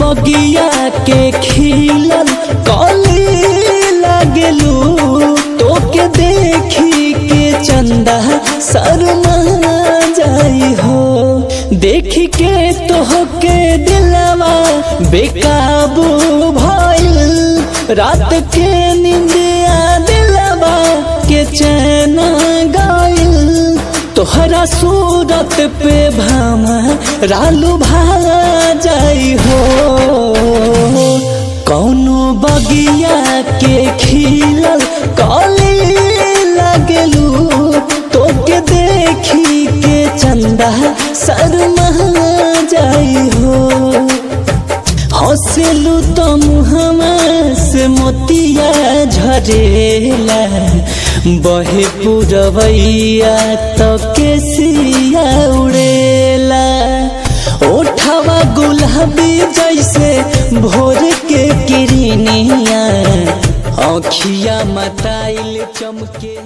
बगिया के खिलल कली लागलू, तोके देखी के चंदा शर्मा जाई हो। देखी के तोहके दिलवा बेकाबू भइल, रात के निंदिया दिलवा के चैन गइल। तोहरा सूरत पे भामा रालू भा जाई हो। कौनो बगिया के खिलल कली लागलू, तोके देखी के चंदा शर्मा जाई हो। हंसलू तो मुहमा से मोतिया झरेला, बहे पुरवैया तो केसिया उड़ेला। ओठवा गुलाबी जैसे भोर के किरनिया, आँखिया मताइल चमके।